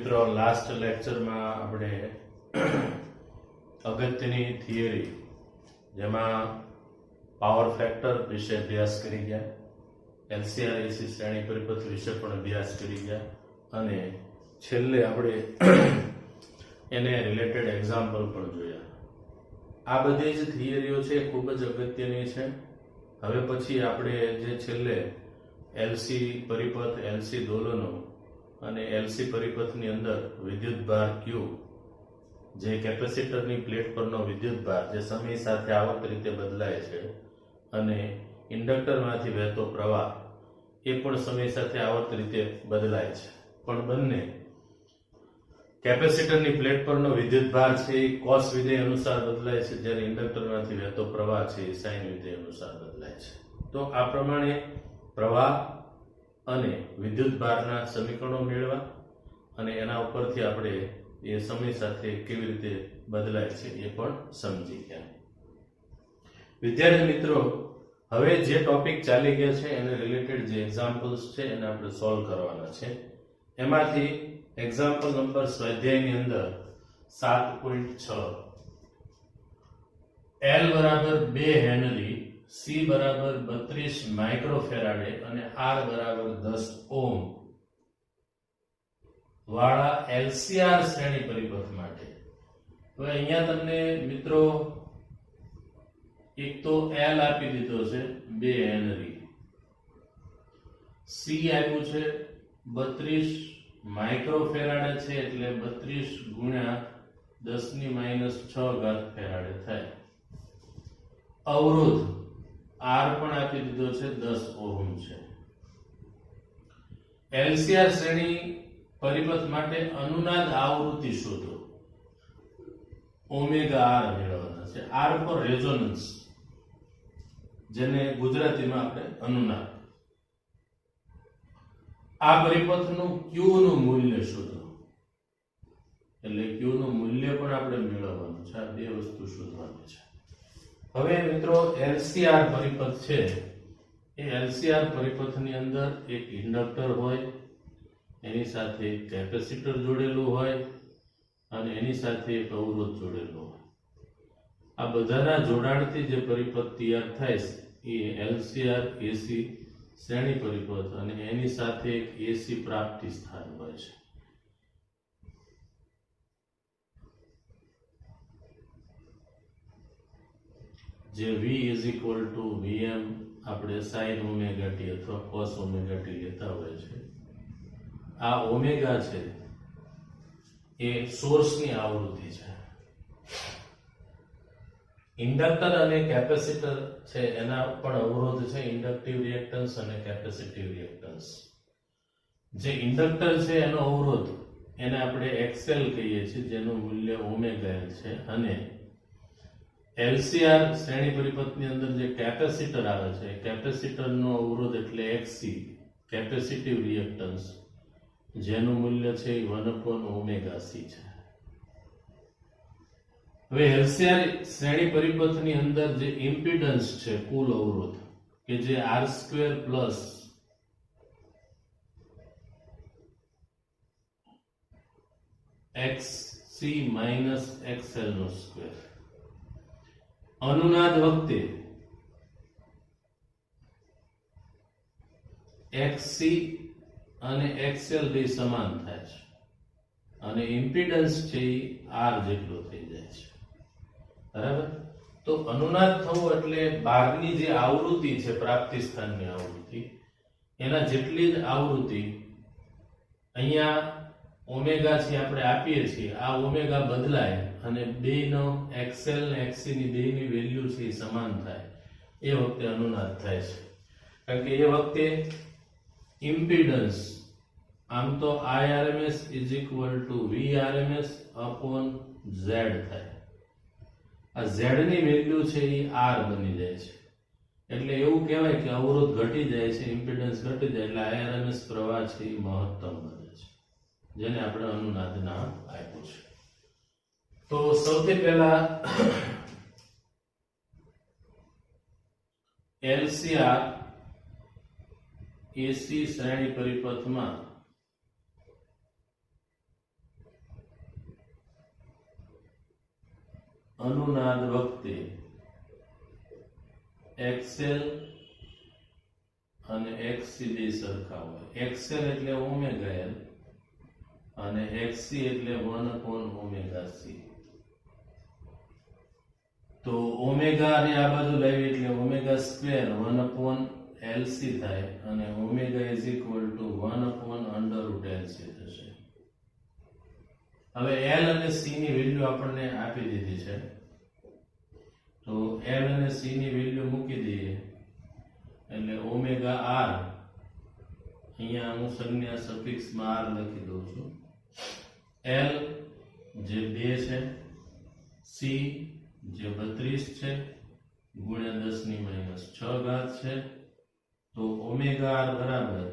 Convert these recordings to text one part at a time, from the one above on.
મિત્રો લાસ્ટ લેક્ચરમાં આપણે અગત્યની થિયરી જેમાં પાવર ફેક્ટર વિશે અભ્યાસ કરી ગયા, એલસીઆર એસી શ્રેણી પરિપથ વિશે પણ અભ્યાસ કરી ગયા અને છેલ્લે આપણે એને રિલેટેડ એક્ઝામ્પલ પણ જોયા. આ બધી જ થિયરીઓ છે ખૂબ જ અગત્યની છે. હવે પછી આપણે જે છેલ્લે એલસી પરિપથ, એલસી દોલનો અને એલસી પરિપથની અંદર વિદ્યુતભાર ક્યુ, જે કેપેસિટરની પ્લેટ પરનો વિદ્યુતભાર જે સમય સાથે આવર્ત રીતે બદલાય છે, અને ઇન્ડક્ટરમાંથી વહેતો પ્રવાહ એ પણ સમય સાથે આવર્ત રીતે બદલાય છે. પણ બંને કેપેસિટરની પ્લેટ પરનો વિદ્યુતભાર છે એ કોસ વિધેય અનુસાર બદલાય છે, જ્યારે ઇન્ડક્ટરમાંથી વહેતો પ્રવાહ છે એ સાઇન વિધેય અનુસાર બદલાય છે. તો આ પ્રમાણે પ્રવાહ અને વિદ્યુતભારના સમીકરણો મેળવા અને એના ઉપરથી આપણે એ સમય સાથે કેવી રીતે બદલાય છે એ પણ સમજી ગયા. વિદ્યાર્થી મિત્રો, હવે જે ટોપિક ચાલી ગયા છે એને રિલેટેડ જે એક્ઝામ્પલ્સ છે એને આપણે સોલ્વ કરવાના છે. એમાંથી એક્ઝામ્પલ નંબર સ્વાધ્યાયની અંદર 7.6 L બરાબર 2 હેનરી, C બરાબર 32 માઇક્રોફેરાડે અને R બરાબર 10 ઓહ્મ વાળા એલસીઆર શ્રેણી પરિપથ માટે. હવે અહીંયા તમને મિત્રો એક તો L આપી દીધો છે 2 હેનરી, C આપ્યું છે 32 માઇક્રોફેરાડે છે એટલે 32 ગુણ્યા 10⁻6 ફેરાડે થાય. અવરોધ R પણ આપી દીધો છે 10 ઓહ્મ છે. એલસીઆર શ્રેણી પરિપથ માટે અનુનાદ આવૃત્તિ શોધો. ઓમેગા R મેળવવાના છે. R પર રેઝોનન્સ, જેને ગુજરાતીમાં આપણે અનુનાદ. આ પરિપથનું Q નું મૂલ્ય શોધો. એટલે Q નું મૂલ્ય પણ આપણે મેળવવાનું છે. આ બે વસ્તુ શોધવાની છે. હવે મિત્રો એલસીઆર પરિપથ છે એ એલસીઆર પરિપથની અંદર એક ઇન્ડક્ટર હોય, એની સાથે એક કેપેસિટર જોડેલું હોય અને એની સાથે એક અવરોધ જોડેલો હોય. આ બધાના જોડાણથી જે પરિપથ તૈયાર થાય છે એ એલસીઆર એસી શ્રેણી પરિપથ અને એની સાથે એક એસી પ્રાપ્તિ સ્થાન હોય છે. જે V = Vm આપણે sin ઓમેગા t અથવા cos ઓમેગા t લેતા હોય છે. આ ઓમેગા છે એ સોર્સની આવૃત્તિ છે. ઇન્ડક્ટર અને કેપેસિટર છે એના પણ અવરોધ છે, ઇન્ડક્ટિવ રિએક્ટન્સ અને કેપેસિટિવ રિએક્ટન્સ. જે ઇન્ડક્ટર છે એનો અવરોધ એને આપણે XL કહીએ છીએ, જેનું મૂલ્ય ઓમેગા L છે. અને એલસીઆર શ્રેણી પરિપથની અંદર જે કેપેસિટર આવે છે, કેપેસિટરનો અવરોધ એટલે XC, કેપેસિટિવ રિએક્ટન્સ, જેનું મૂલ્ય છે 1/ωc છે. હવે એલસીઆર શ્રેણી પરિપથની અંદર જે ઇમ્પિડન્સ છે, કુલ અવરોધ, કે જે R² XC - XL². અનુનાદ વખતે XC અને XL બે સમાન થાય છે અને ઇમ્પિડન્સ છે એ R જેટલો થઈ જાય છે. બરાબર? તો અનુનાદ થવું એટલે બહારની જે આવૃત્તિ છે, પ્રાપ્તિ સ્થાનની આવૃત્તિ, એના જેટલી જ આવૃત્તિ અહીંયા ઓમેગા છે આપણે આપીએ છીએ. આ ઓમેગા બદલાય અને બેનો XL ને XC ની બેની વેલ્યુ છે એ સમાન થાય, એ વખતે અનુનાદ થાય છે. કારણ કે એ વખતે ઇમ્પિડન્સ આમ તો IRMS = VRMS/Z થાય. આ Z ની વેલ્યુ છે એ R બની જાય છે. એટલે એવું કહેવાય કે અવરોધ ઘટી જાય છે, ઇમ્પિડન્સ ઘટી જાય એટલે IRMS પ્રવાહ છે એ મહત્તમ બને છે, જેને આપણે અનુનાદ નામ આપ્યું છે. તો સૌથી પહેલા એલસીઆર એસી શ્રેણી પરિપથમાં અનુનાદ વખતે XL અને XC બે સરખા હોય. XL એટલે ઓમેગા L અને XC એટલે 1/ωc. તો ઓમેગા ને આ બાજુ લાવી એટલે ઓમેગા સ્ક્વેર 1/LC થાય અને omega is equal to 1/√LC થશે. હવે L અને C ની વેલ્યુ આપણને આપી દીધી છે, તો L અને C ની વેલ્યુ મૂકી દઈએ એટલે ઓમેગા R, અહીંયા હું સંજ્ઞા સફિક્સમાં R લખી દઉં છું. L જે 2 છે, C જે 32 છે ગુણ્યા 10⁻6 ઘાત છે, તો ઓમેગા R બરાબર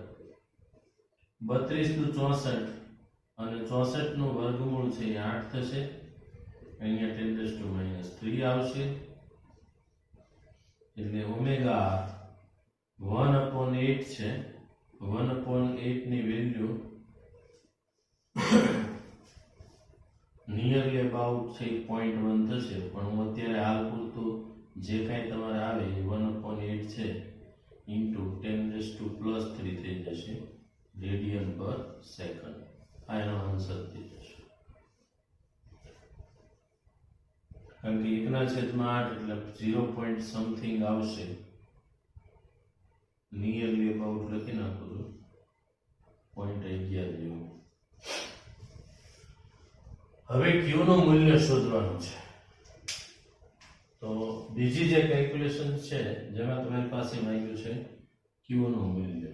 32 નું 64 અને 64 નું વર્ગમૂળ છે એ 8 થશે. અહીંયા 10⁻3 આવશે એટલે ઓમેગા R 1/8 છે. 1/8 ની વેલ્યુ નિયરલી અબાઉટ છે 0.1 થશે, પણ હું અત્યારે હાલ પૂરતું જે કાંઈ તમારે આવે એ 1/8 છે ઇન્ટુ 10⁻3 થઈ જશે રેડિયન પર સેકન્ડ. આ એનો આન્સર થઈ જશે. કારણ કે 1/8 એટલે 0. સમથિંગ આવશે. નિયરલી અબાઉટ લખી નાખું છું 0.11 જેવું. હવે Q નું મૂલ્ય શોધવાનું છે. તો બીજી જે કેલ્ક્યુલેશન છે જેમાં તમારી પાસે માંગ્યું છે Q નું મૂલ્ય.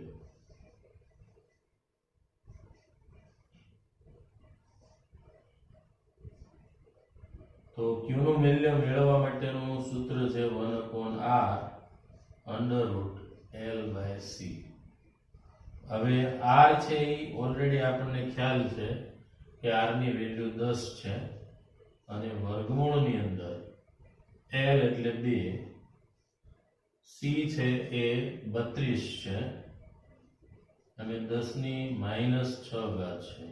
તો Q નું મૂલ્ય મેળવવા માટેનું સૂત્ર છે 1/R√L/C. હવે R છે એ ઓલરેડી આપણને ખ્યાલ છે કે R ની વેલ્યુ 10 છે અને વર્ગમૂળની અંદર L એટલે 2, C છે એ 32 છે અને 10⁻6 ઘાત છે.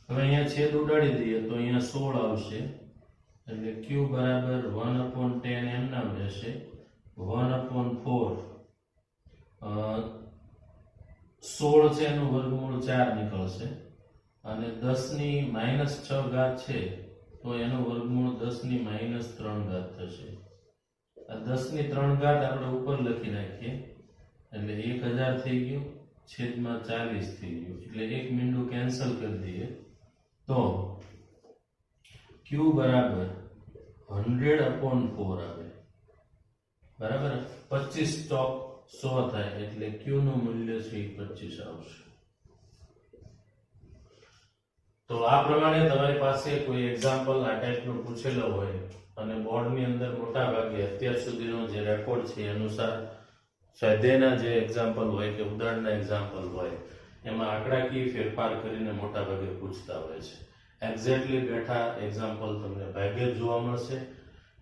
હવે અહીંયા છેદ ઉડાડી દઈએ તો અહીંયા 16 આવશે એટલે Q બરાબર 1/10 એમ નામ રહેશે. 1/4 16 છે એનું વર્ગમૂળ 4 નીકળશે અને 10⁻6 ઘાત છે તો એનું વર્ગમૂળ 10⁻3 ઘાત થશે. આ 10⁻3 ઘાત આપણે ઉપર લખી નાખીએ એટલે 1000 થઈ ગયું છેદમાં 40 થઈ ગયું એટલે એક મીંડું કેન્સલ કરી દઈએ તો Q બરાબર 100/4 આવે. બરાબર 25 ચોક 100 થાય એટલે Q નું મૂલ્ય છે 25 આવશે. તો આ પ્રમાણે તમારી પાસે કોઈ એક્ઝામ્પલ આ ટાઈપનો પૂછેલો હોય અને બોર્ડની અંદર મોટા ભાગે અત્યાર સુધીનો જે રેકોર્ડ છે એ અનુસાર સ્વાધ્યાયના જે એક્ઝામ્પલ હોય કે ઉદાહરણના એક્ઝામ્પલ હોય એમાં આંકડાકીય ફેરફાર કરીને મોટા ભાગે પૂછતા હોય છે. એક્ઝેક્ટલી બેઠા એક્ઝામ્પલ તમને ભાગ્યે જ જોવા મળશે.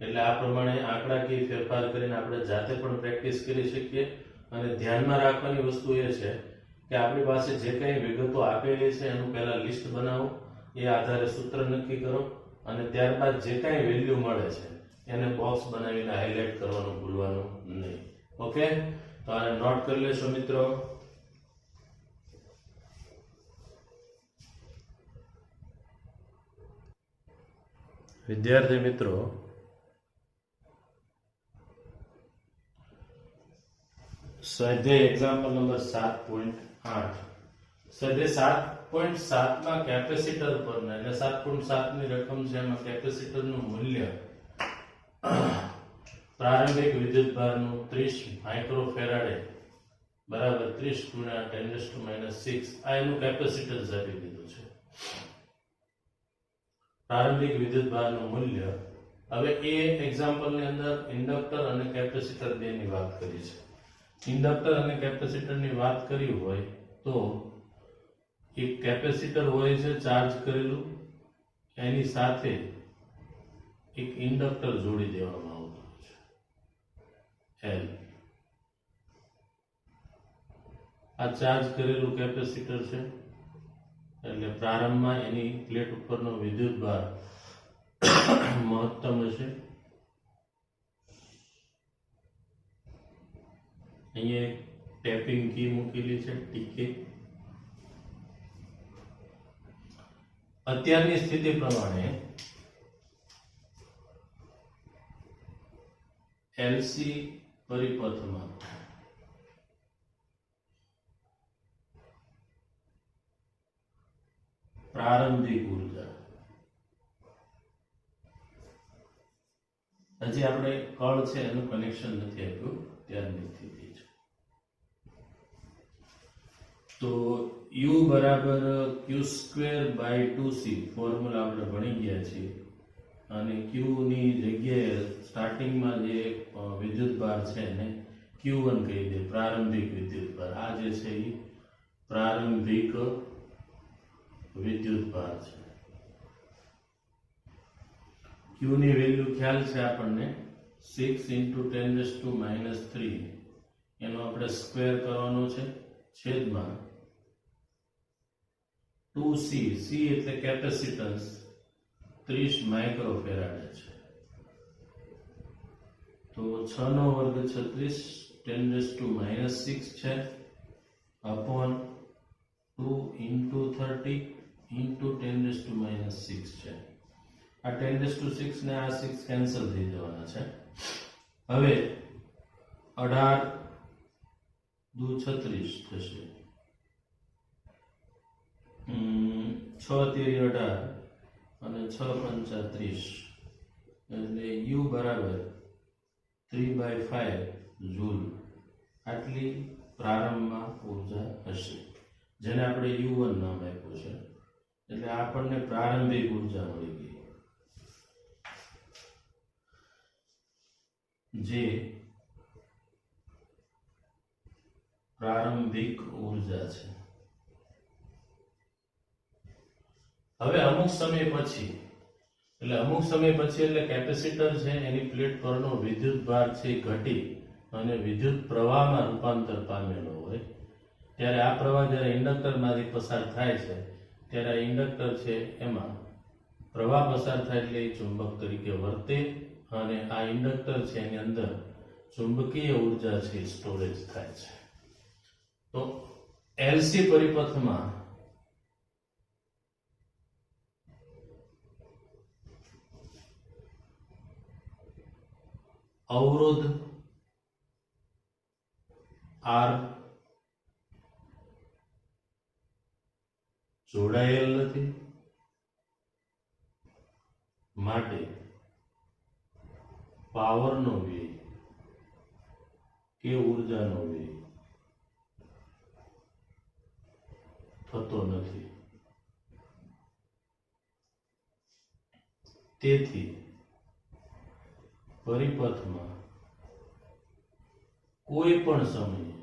એટલે આ પ્રમાણે આંકડાકીય ફેરફાર કરીને આપણે જાતે પણ પ્રેક્ટિસ કરી શકીએ. અને ધ્યાનમાં રાખવાની વસ્તુ એ છે કે આપણી પાસે જે કંઈ વિગતો આપેલી છે એનું પહેલા લિસ્ટ બનાવો, એ આધારે સૂત્ર નક્કી કરો અને ત્યારબાદ જે કાંઈ વેલ્યુ મળે છે એને બોક્સ બનાવીને હાઇલાઇટ કરવાનું ભૂલવાનું નહીં. ઓકે, તો આને નોટ કરી લેશો મિત્રો. વિદ્યાર્થી મિત્રો, સ્વાધ્યાય એક્ઝામ્પલ નંબર 7.8. સ્વાધ્યાય 7.7 માં કેપેસિટર પરના એટલે 7.7 ની રકમ છે એમાં કેપેસિટરનું મૂલ્ય પ્રારંભિક વિદ્યુતભારનું 30 માઇક્રોફેરાડે બરાબર 30 × 10⁻6 આ એનું કેપેસિટન્સ આપી દીધું છે. પ્રારંભિક વિદ્યુતભારનું મૂલ્ય. હવે એ એક્ઝામ્પલની અંદર ઇન્ડક્ટર અને કેપેસિટર બેની વાત કરી છે. ઇન્ડક્ટર અને કેપેસિટરની વાત કરી હોય તો એક કેપેસિટર હોય છે ચાર્જ કરેલું, એની સાથે એક ઇન્ડક્ટર જોડી દેવામાં આવતું હોય છે L. આ ચાર્જ કરેલું કેપેસિટર છે એટલે પ્રારંભમાં એની પ્લેટ ઉપરનો વિદ્યુતભાર મહત્તમ હશે. અહીંયા ટેપિંગ કી મૂકેલી છે ટીકે. અત્યારની સ્થિતિ પ્રમાણે એલસી પરિપથમાં પ્રારંભિક ઉર્જા, હજી આપણે કળ છે એનું કનેક્શન નથી આપ્યું, ત્યારની સ્થિતિ છે. તો U બરાબર q²/2c ફોર્મ્યુલા આપણે ભણી ગયા છીએ, અને q ની જગ્યાએ સ્ટાર્ટિંગમાં જે વિદ્યુતભાર છે એને Q1 કહી દે, પ્રારંભિક વિદ્યુતભાર. આ જે છે એ પ્રારંભિક વિદ્યુતભાર છે. Q ની વેલ્યુ ખ્યાલ છે આપણને, 6 × 10⁻³ એનો આપણે સ્ક્વેર કરવાનો છે, છેદમાં 2c, c એટલે કેપેસિટન્સ 30 માઇક્રોફેરાડે છે. તો 6 નો વર્ગ 36 10⁻⁶ છે, અપોન 2 × 30 × 10⁻⁶ છે. આ 10⁻⁶ ને આ 6 કેન્સલ થઈ જવાના છે. હવે 18 દુ 36 થશે, 6 તેરી 18 અને 6 પંચા 30, એટલે U બરાબર 3/5 જૂલ આટલી પ્રારંભમાં ઉર્જા હશે, જેને આપણે U1 નામ આપ્યું છે. એટલે આપણને પ્રારંભિક ઉર્જા મળી ગઈ, જે પ્રારંભિક ઉર્જા છે. હવે અમુક સમય પછી એટલે કેપેસિટર છે એની પ્લેટ પરનો વિદ્યુત ભાર છે ઘટી અને વિદ્યુત પ્રવાહમાં રૂપાંતર પામેલો હોય, ત્યારે આ પ્રવાહ જ્યારે ઇન્ડક્ટરમાંથી પસાર થાય છે, ત્યારે આ ઇન્ડક્ટર છે એમાં પ્રવાહ પસાર થાય એટલે એ ચુંબક તરીકે વર્તે, અને આ ઇન્ડક્ટર છે એની અંદર ચુંબકીય ઉર્જા છે સ્ટોરેજ થાય છે. તો એલસી પરિપથમાં અવરોધ R જોડાયેલ નથી, માટે પાવરનો વ્યય કે ઉર્જાનો વ્યય થતો નથી. તેથી પરિપથમાં કોઈ પણ સમયે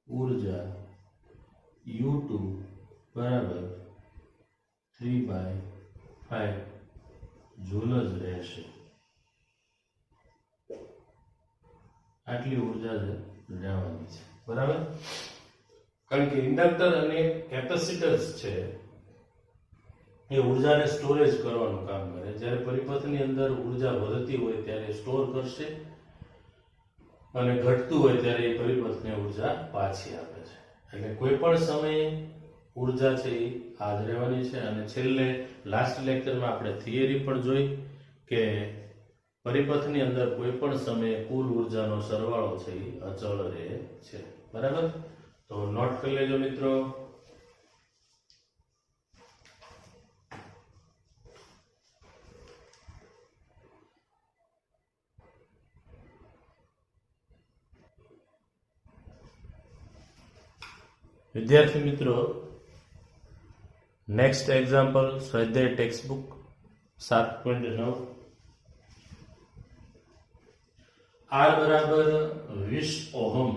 ઉર્જા U2 બરાબર 3/5 જૂલ જ રહેશે. આટલી ઉર્જા રહેવાની છે, બરાબર. કારણ કે ઇન્ડક્ટર અને કેપેસિટર્સ છે એ ઉર્જાને સ્ટોરેજ કરવાનું કામ કરે. જ્યારે પરિપથની અંદર ઉર્જા વધતી હોય ત્યારે સ્ટોર કરશે, અને ઘટતું હોય ત્યારે એ પરિપથને ઉર્જા પાછી આપે છે. એટલે કોઈ પણ સમયે ઉર્જા છે એ આ જ રહેવાની છે. અને છેલ્લે લાસ્ટ લેક્ચરમાં આપણે થિયરી પણ જોઈ કે પરિપથની અંદર કોઈ પણ સમયે કુલ ઉર્જાનો સરવાળો છે એ અચળ રહે છે, બરાબર. તો નોટ કરી લેજો મિત્રો. વિદ્યાર્થી મિત્રો, નેક્સ્ટ એક્ઝામ્પલ સ્વાધ્યાય ટેક્સ્ટબુક 7.9. R બરાબર 20 ઓહમ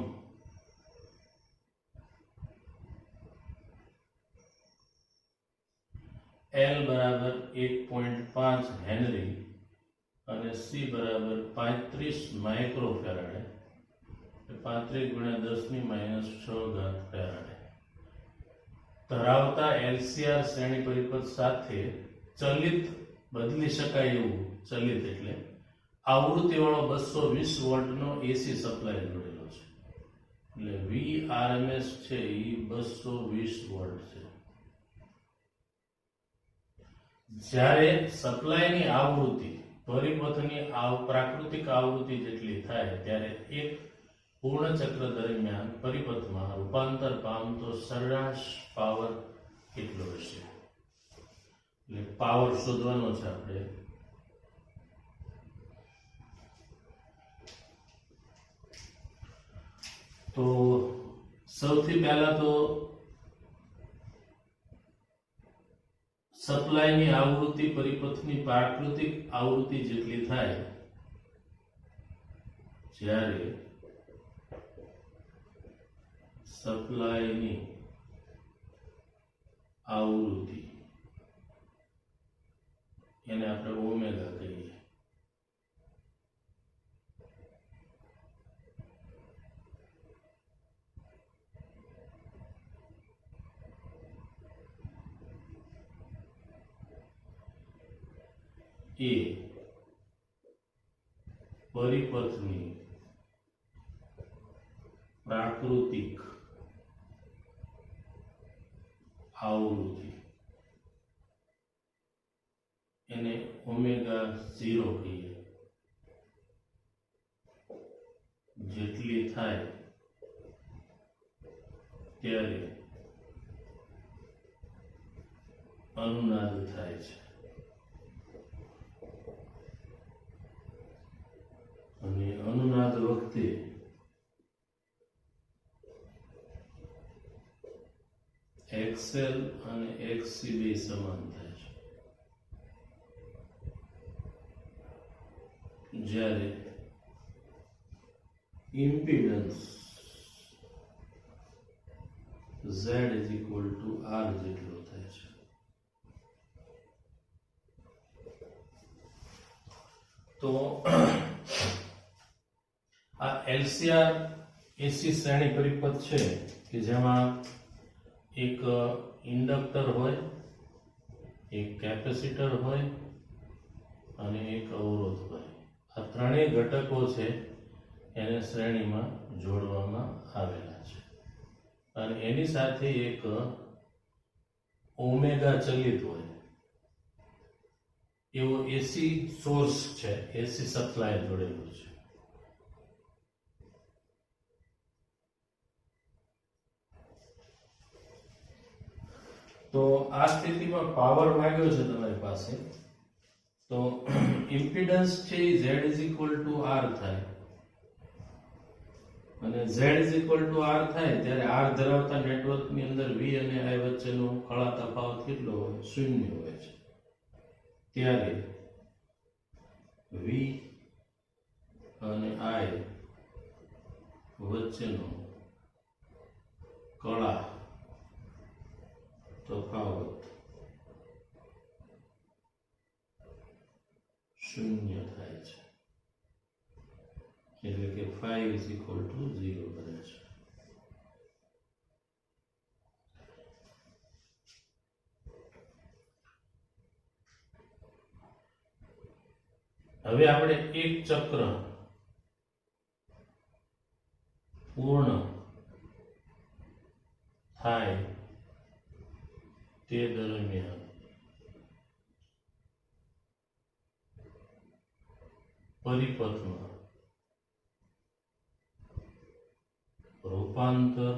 L બરાબર 1.5 હેનરી અને C બરાબર 35 માઇક્રોફેરાડે, 35 × 10⁻⁶ ફેરાડે. ધરાવતા LCR શ્રેણી પરિપથ સાથે ચલિત બદલી શકાય એવું, ચલિત એટલે આવૃત્તિવાળો 220 વોલ્ટનો એસી સપ્લાય જોડેલો છે. એટલે VRMS છે એ 220 વોલ્ટ છે. જ્યારે સપ્લાયની આવૃત્તિ પરિપથની પ્રાકૃતિક આવૃત્તિ જેટલી થાય ત્યારે એક પૂર્ણ ચક્ર દરમિયાન પરિપથમાં રૂપાંતર પામતો સરેરાશ પાવર કેટલો હશે? એટલે પાવર શોધવાનો છે આપણે. તો સૌથી પહેલા તો સપ્લાયની આવૃત્તિ પરિપથની પ્રાકૃતિક આવૃત્તિ જેટલી થાય જ્યારે સપ્લાયની આવૃત્તિ એને આપણે ઓમેગા કહીએ. એ પરિપથની પ્રાકૃતિક આવૃત્તિ એને ઓમેગા 0 કહીએ. જેટલી થાય ત્યારે અનુનાદ થાય છે. અને અનુનાદ વખતે XL અને XC બે સમાન થાય છે. જ્યારે impedance Z is equal to R જેટલો થાય છે. તો આ LCR એસી શ્રેણી પરિપથ છે કે જેમાં એક ઇન્ડક્ટર હોય, એક કેપેસિટર હોય અને એક અવરોધ હોય. આ ત્રણેય ઘટકો છે એને શ્રેણીમાં જોડવામાં આવેલા છે અને એની સાથે એક ઓમેગા ચલિત હોય એવો એસી સોર્સ છે, એસી સપ્લાય જોડેલું છે. તો આ સ્થિતિમાં પાવર માંગ્યો છે તમારી પાસે. તો ઇમ્પિડન્સ છે Z is equal to R થાય અને Z is equal to R થાય ત્યારે R ધરાવતા નેટવર્કની અંદર V અને I વચ્ચેનો કળા તફાવત કેટલો હોય? 0 હોય છે. ત્યારે V અને I વચ્ચેનો કળા તફાવત 0 થાય છે. એટલે કે phi is equal to 0 બને છે. હવે આપણે એક ચક્ર પૂર્ણ થાય તે દરમિયાન પરિપથમાં રૂપાંતર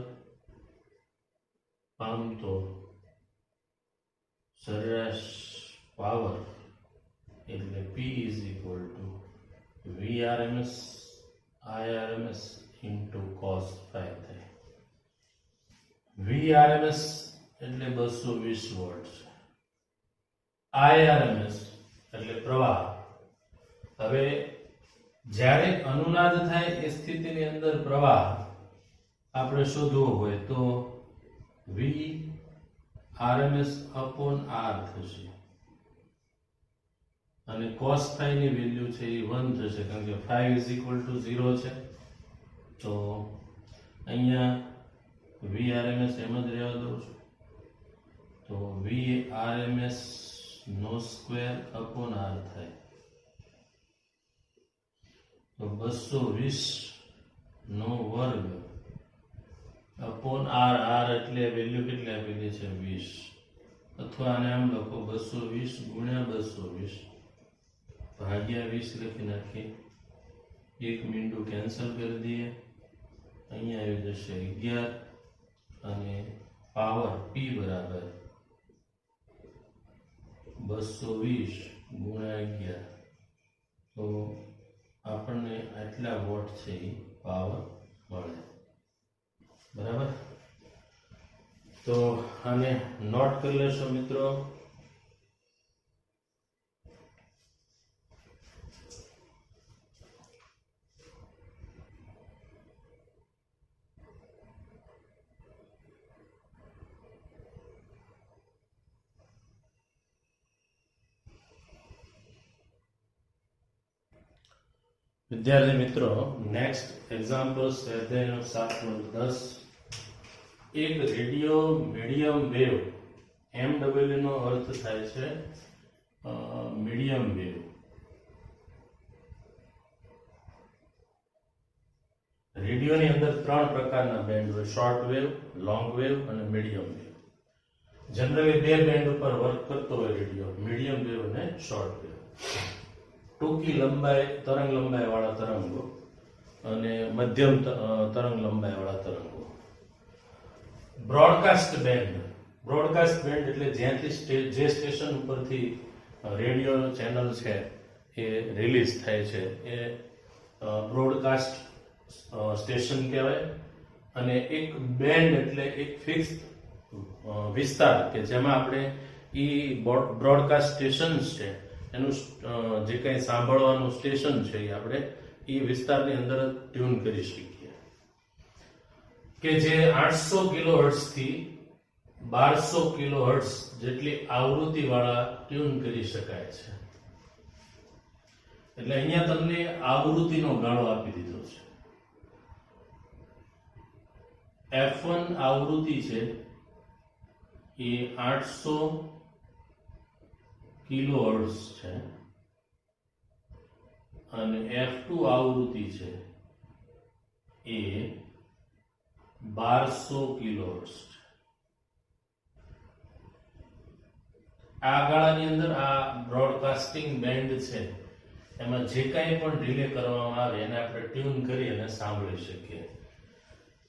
પામતો સરેરાશ પાવર એટલે P is equal to VRMS IRMS into cos phi થાય. VRMS એટલે 220 વોલ્ટ છે. IRMS એટલે પ્રવાહ. હવે જ્યારે અનુનાદ થાય એ સ્થિતિની અંદર પ્રવાહ આપણે શોધવો હોય તો V RMS upon R થશે અને cos phi ની વેલ્યુ છે એ 1 થશે કારણ કે phi is equal to 0 છે. તો અહીંયા VRMS એમ જ રહેવા દઉં છું તો VRMS નો સ્ક્વેર અપોન R થાય, તો 220 નો વર્ગ અપોન R. R એટલે વેલ્યુ કેટલી આપેલી છે 20, અથવા આને આમ લખો 220 ગુણ્યા 220 ભાગ્યા 20 લખી નાખીએ, એક મીંડું કેન્સલ કરી દઈએ, અહીંયા આવી જશે 11 અને પાવર P બરાબર 220 ગુણ્યા 11, તો આપણને આટલા વોટ છે એ પાવર મળે. બરાબર, તો આને નોટ કરી લેશો મિત્રો. વિદ્યાર્થી મિત્રો, નેક્સ્ટ એક્ઝામ્પલ સ્વાધ્યાયનો 7.10. એક રેડિયો મીડિયમ વેવ, MW નો અર્થ થાય છે મીડિયમ વેવ. રેડિયોની અંદર 3 પ્રકારના બેન્ડ હોય, શોર્ટ વેવ, લોંગ વેવ અને મીડિયમ વેવ. જનરલી 2 બેન્ડ ઉપર વર્ક કરતો હોય રેડિયો, મીડિયમ વેવ અને શોર્ટ વેવ. ટૂંકી લંબાઈ તરંગ લંબાઈ વાળા તરંગો અને મધ્યમ તરંગ લંબાઈ વાળા તરંગો. બ્રોડકાસ્ટ બેન્ડ એટલે જ્યાંથી જે સ્ટેશન ઉપરથી રેડિયો ચેનલ છે એ રિલીઝ થાય છે એ બ્રોડકાસ્ટ સ્ટેશન કહેવાય. અને એક બેન્ડ એટલે એક ફિક્સ વિસ્તાર કે જેમાં આપણે બ્રોડકાસ્ટ સ્ટેશન્સ છે એનું જે કંઈ સાંભળવાનું સ્ટેશન છે એ આપણે એ વિસ્તારની અંદર ટ્યુન કરી શકીએ, કે જે 800 કિલોહર્ટ્ઝ થી 1200 કિલોહર્ટ્ઝ જેટલી આવૃત્તિ વાળા ટ્યુન કરી શકાય છે. એટલે અહીંયા તમને આવૃત્તિનો ગાળો આપી દીધો છે. F1 આવૃત્તિ છે એ 800 કિલોહર્ટ્ઝ છે અને F2 આવૃત્તિ છે એ 1200 કિલોહર્ટ્ઝ છે. આ ગાળાની અંદર આ બ્રોડકાસ્ટિંગ બેન્ડ છે એમાં જે કાંઈ પણ રિલે કરવામાં આવે એને આપણે ટ્યુન કરી અને સાંભળી શકીએ.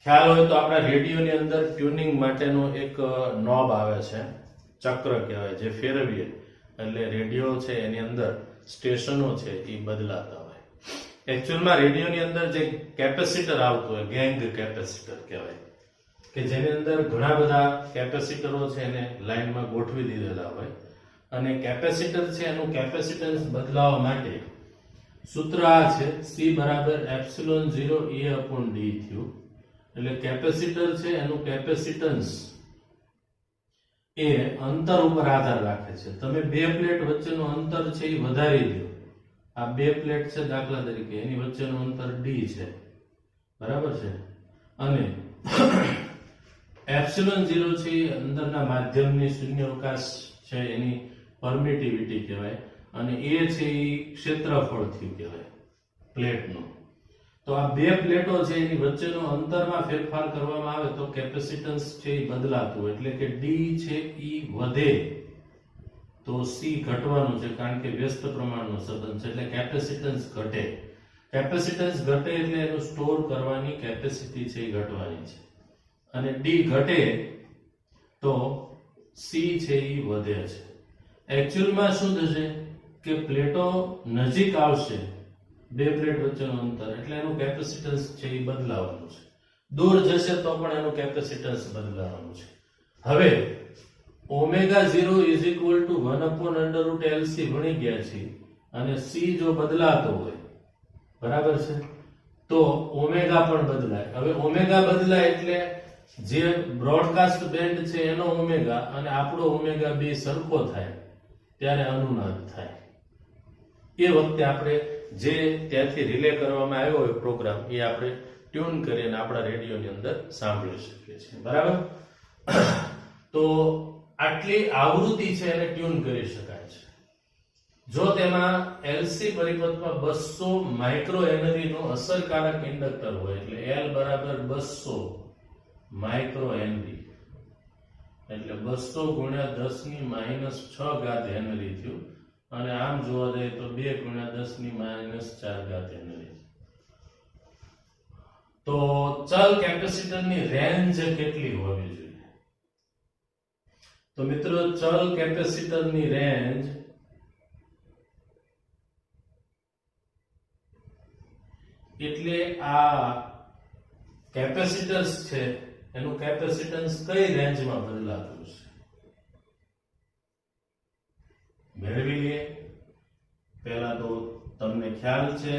ખ્યાલ હોય તો આપણા રેડિયોની અંદર ટ્યુનિંગ માટેનો એક નોબ આવે છે, ચક્ર કહેવાય, જે ફેરવીએ એટલે રેડિયો છે એની અંદર સ્ટેશનો છે એ બદલાતા હોય. એકચ્યુઅલમાં રેડિયોની અંદર જે કેપેસિટર આવતું હોય, ગેંગ કેપેસિટર કહેવાય, કે જેની અંદર ઘણા બધા કેપેસિટરો છે એને લાઈનમાં ગોઠવી દીધેલા હોય. અને કેપેસિટર છે એનું કેપેસિટન્સ બદલાવવા માટે સૂત્ર આ છે, C બરાબર એપ્સિલોન 0 A/d થયું. એટલે કેપેસિટર છે એનું કેપેસિટન્સ એ અંતર ઉપર આધાર રાખે છે. તમે 2 પ્લેટ વચ્ચેનું અંતર છે એ વધારી દો. આ 2 પ્લેટ છે દાખલા તરીકે, એની વચ્ચેનું અંતર d છે, બરાબર છે. અને એપ્સિલોન 0 છે એ અંદરના માધ્યમની શૂન્યાવકાશ છે એની પરમિટિવિટી કહેવાય, અને એ છે એ ક્ષેત્રફળ થયું કહેવાય પ્લેટનું. તો આ 2 પ્લેટો છે એની વચ્ચેનો અંતરમાં ફેરફાર કરવામાં આવે તો કેપેસિટન્સ છે એ બદલાતું, એટલે કે d છે એ વધે તો c ઘટવાનું છે, કારણ કે વ્યસ્ત પ્રમાણનો સંબંધ છે, એટલે કેપેસિટન્સ ઘટે. કેપેસિટન્સ ઘટે એટલે એનું સ્ટોર કરવાની કેપેસિટી છે એ ઘટવાની છે. અને d ઘટે તો c છે એ વધે છે. એકચ્યુઅલમાં શું થશે કે પ્લેટો નજીક આવશે, 2 પ્લેટ વચ્ચેનું અંતર, એટલે એનું કેપેસિટન્સ છે એ બદલાવાનું છે. દૂર જશે તો પણ એનું કેપેસિટન્સ બદલાવાનું છે. હવે ω0 1/√LC ભણી ગયા છે અને c જો બદલાતો હોય, બરાબર છે, તો ઓમેગા પણ બદલાય. હવે ઓમેગા બદલાય એટલે જે બ્રોડકાસ્ટ બેન્ડ છે એનો ઓમેગા અને આપણો ઓમેગા બે સરખો થાય ત્યારે અનુનાદ થાય. એ વખતે આપણે જે ત્યાંથી રિલે કરવામાં આવ્યો હોય પ્રોગ્રામ એ આપણે ટ્યુન કરીને આપણા રેડિયોની અંદર સાંભળી શકીએ છીએ, બરાબર. તો આટલી આવૃત્તિ છે એને ટ્યુન કરી શકાય છે જો તેમાં એલસી પરિપથમાં 200 માઇક્રો હેનરી નો અસરકારક ઇન્ડક્ટર હોય એટલે L બરાબર 200 માઇક્રો હેનરી એટલે 200 ગુણ્યા 10 ની -6 ઘાત હેનરી થયું અને આમ જોવા જઈએ તો 2 ગુણ્યા 10 ની -4 ઘાત હેનરી. તો ચલ કેપેસિટરની રેન્જ કેટલી હોવી જોઈએ? તો મિત્રો ચલ કેપેસિટરની રેન્જ એટલે આ કેપેસિટન્સ છે એનું કેપેસિટન્સ કઈ રેન્જમાં બદલાતું છે મેળવી લઈએ. પહેલા તો તમને ખ્યાલ છે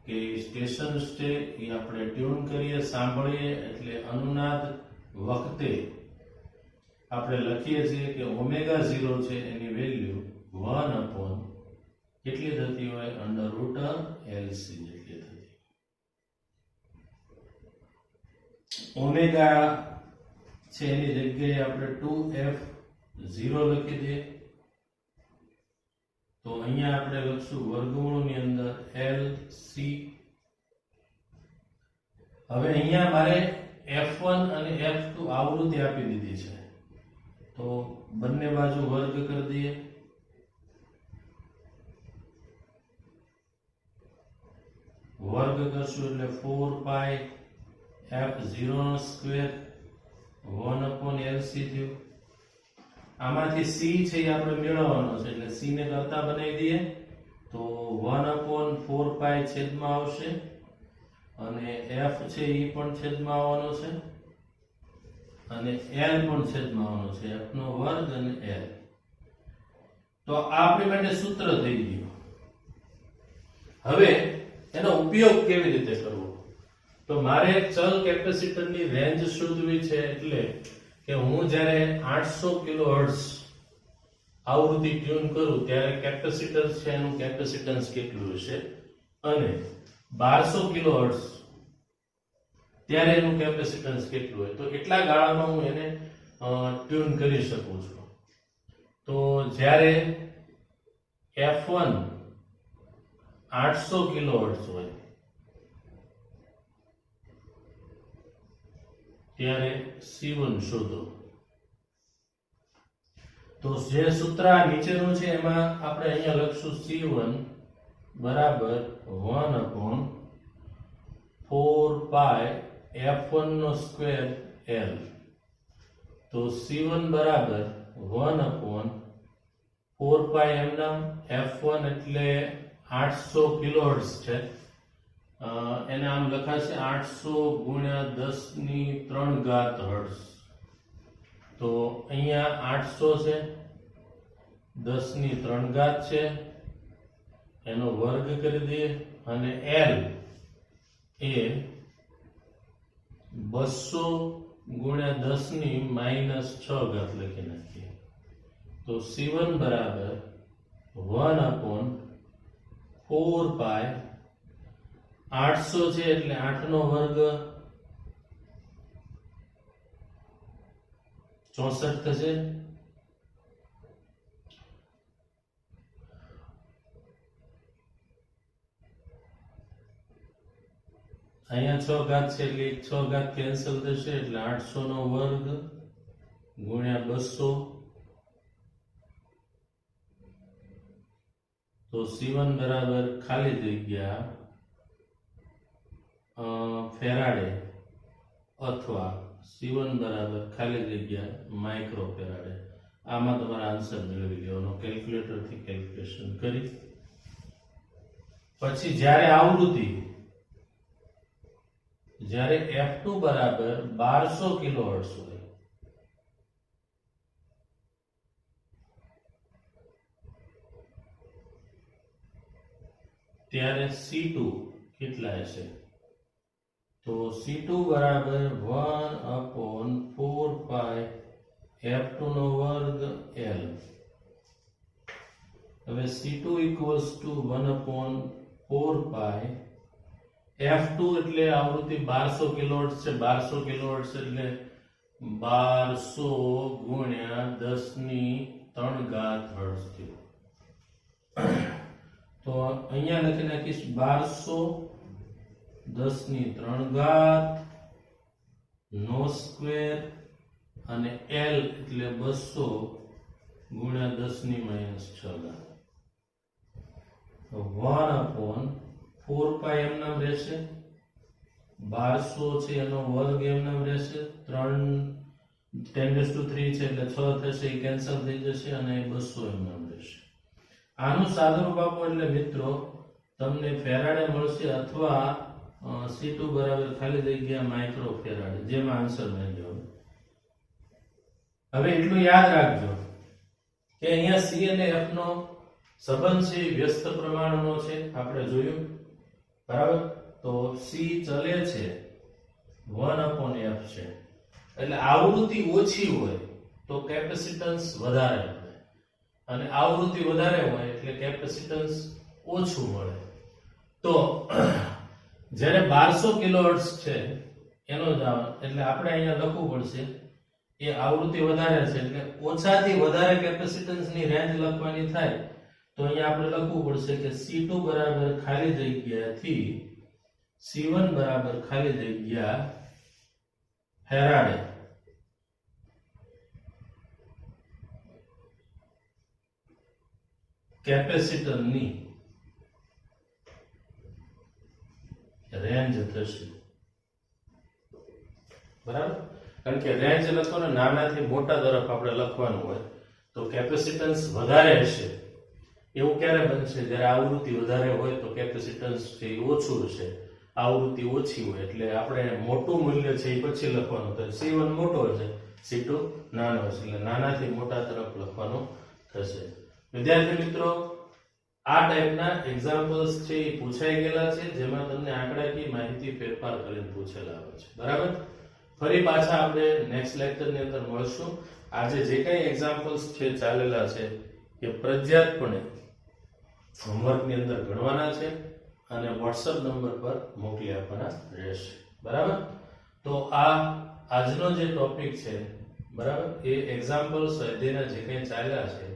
કે સ્ટેશન્સ છે એ આપણે ટ્યુન કરીએ સાંભળીએ એટલે અનુનાદ વખતે આપણે લખીએ છીએ કે ઓમેગા 0 છે એની વેલ્યુ 1 અપોન કેટલી થતી હોય √LC જેટલી થતી. ઓમેગા છે એની જગ્યાએ આપણે 2f0 લખી દઈએ તો અહીંયા આપણે લખશું વર્ગમૂળની અંદર LC. હવે અહીંયા મારે f1 અને f2 આવૃત્તિ આપી દીધી છે તો બંને બાજુ વર્ગ કરી દઈએ. વર્ગ કરશું એટલે 4 pi f0 નો સ્ક્વેર 1/LC થયું. આમાંથી c છે એ આપણે મેળવવાનો છે એટલે c ને કરતા બનાવી દઈએ તો 1/4 pi છેદમાં આવશે અને f છે એ પણ છેદમાં આવવાનો છે અને l પણ છેદમાં આવવાનો છે f નો વર્ગ અને l. તો આ આપણી માટે સૂત્ર થઈ ગયું. હવે એનો ઉપયોગ કેવી રીતે કરવો? તો મારે ચલ કેપેસિટરની રેન્જ શોધવી છે એટલે કે હું જ્યારે 800 કિલોહર્ટ્ઝ આવૃત્તિ ટ્યુન કરું ત્યારે કેપેસિટર છે એનું કેપેસિટન્સ કેટલું હશે અને 1200 કિલોહર્ટ્ઝ ત્યારે એનું કેપેસિટન્સ કેટલું હોય તો એટલા ગાળામાં હું એને ટ્યુન કરી શકું છું. તો જ્યારે F1 800 કિલોહર્ટ્ઝ હોય ત્યારે C1 શોધો. તો જે સૂત્ર નીચેનું છે એમાં આપણે અહીંયા લખશું C1 બરાબર 1/4 pi f1 નો સ્ક્વેર l. તો C1 બરાબર 1/4 pi એમ નામ f1 એટલે 800 કિલોહર્ટ્ઝ છે એને આમ લખાશે 800 ગુણ્યા 10 ની 3 ઘાત હર્ટ્ઝ. તો અહીંયા 800 છે 10 ની 3 ઘાત છે એનો વર્ગ કરી દઈએ અને l એ 200 ગુણ્યા 10 ની -6 ઘાત લખી નાખીએ. તો C1 બરાબર 1/4 pi 800 છે એટલે 8 નો વર્ગ 64 થશે. અહીંયા 6 ઘાત છે એટલે 6 ઘાત કેન્સલ થશે એટલે 800 નો વર્ગ ગુણ્યા 200 તો C1 બરાબર ખાલી જગ્યા ફેરાડે અથવા C1 બરાબર ખાલી જગ્યા માઇક્રો ફેરાડે. આમાં તમારા આન્સર મેળવી લેવાનો કેલ્ક્યુલેટર થી કેલ્ક્યુલેશન કરી. પછી જ્યારે આવૃત્તિ જ્યારે F2 બરાબર 1200 કિલોહર્ટ્ઝ હોય ત્યારે C2 કેટલા હશે? તો C2 બરાબર 1/4 pi f2 નો વર્ગ l. હવે C2 equals to 1/4 pi f2 એટલે આવૃત્તિ 1200 કિલોહર્ટ્ઝ છે 1200 કિલોહર્ટ્ઝ એટલે 1200 ગુણ્યા 10³ હર્ટ્ઝ થયું. તો અહીંયા લખી નાખીશ 1200 10³ નો સ્ક્વેર અને L એટલે 200 ગુણ્યા 10⁻6. તો 1/4π એમ નામ રહેશે. 1200 છે એનો વર્ગ એમ નામ રહેશે. 10⁻³ છે એટલે 6 થશે, એ કેન્સલ થઈ જશે અને 200 એમ નામ રહેશે. આનું સાદુરૂપ આપો એટલે મિત્રો તમને ફેરાડે મળશે અથવા C2 બરાબર ખાલી જગ્યા માઇક્રો ફેરાડે, જેમાં આન્સર મેળવ્યો. હવે એટલું યાદ રાખજો કે અહીંયા C અને F નો સંબંધ છે વ્યસ્ત પ્રમાણનો છે, આપણે જોયું બરાબર. તો C ચલે છે 1/F છે, એટલે આવૃત્તિ ઓછી હોય તો કેપેસિટન્સ વધારે મળે અને આવૃત્તિ વધારે હોય એટલે કેપેસિટન્સ ઓછું મળે. તો જ્યારે 1200 કિલોહર્ટ્ઝ છે એનો એટલે આપણે અહીંયા લખવું પડશે એ આવૃત્તિ વધારે છે એટલે ઓછાથી વધારે કેપેસિટન્સ ની રેન્જ લખવાની થાય તો અહીંયા આપણે લખવું પડશે કે C2 બરાબર ખાલી જગ્યાથી C1 બરાબર ખાલી જગ્યા ફેરાડે. કેપેસિટરની રેન્જ થશે બરાબર. કારણ કે રેન્જ લખો ને નાનાથી મોટા તરફ આપણે લખવાનું હોય તો કેપેસિટન્સ વધારે હશે એવું ક્યારે બનશે? જ્યારે આવૃત્તિ વધારે હોય તો કેપેસિટન્સ છે એ ઓછું હશે, આવૃત્તિ ઓછી હોય એટલે આપણે મોટું મૂલ્ય છે એ પછી લખવાનું. તો C1 મોટો હશે, C2 નાનો હશે, એટલે નાનાથી મોટા તરફ લખવાનું થશે. વિદ્યાર્થી મિત્રો, આ ટાઈપના એક્ઝામ્પલ્સ છે એ પૂછાઈ ગયેલા છે જેમાં તમને આંકડાકીય માહિતી ફેરફાર કરીને પૂછેલા આવે છે બરાબર. ફરી પાછા આપણે નેક્સ્ટ લેક્ચરની અંદર મળશું. આજે જે કંઈ એક્ઝામ્પલ્સ છે ચાલેલા છે એ ફરજિયાતપણે હોમવર્કની અંદર ગણવાના છે અને WhatsApp નંબર પર મોકલી આપવાના રહેશે બરાબર. તો આ આજનો જે ટોપિક છે બરાબર, એ એક્ઝામ્પલ્સ સ્વાધ્યાયના જે કંઈ ચાલ્યા છે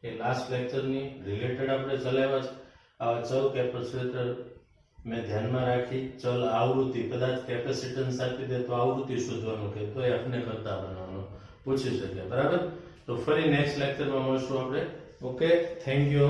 એ લાસ્ટ લેક્ચરની રિલેટેડ આપણે ચલાવ્યા છે. આ ચલ કેપેસિટર મેં ધ્યાનમાં રાખી, ચલ આવૃત્તિ, કદાચ કેપેસિટન્સ આપી દે તો આવૃત્તિ શોધવાનું કે તો F ને કરતા બનાવવાનું પૂછી શકે બરાબર. તો ફરી નેક્સ્ટ લેક્ચરમાં મળશું આપણે. Okay, thank you.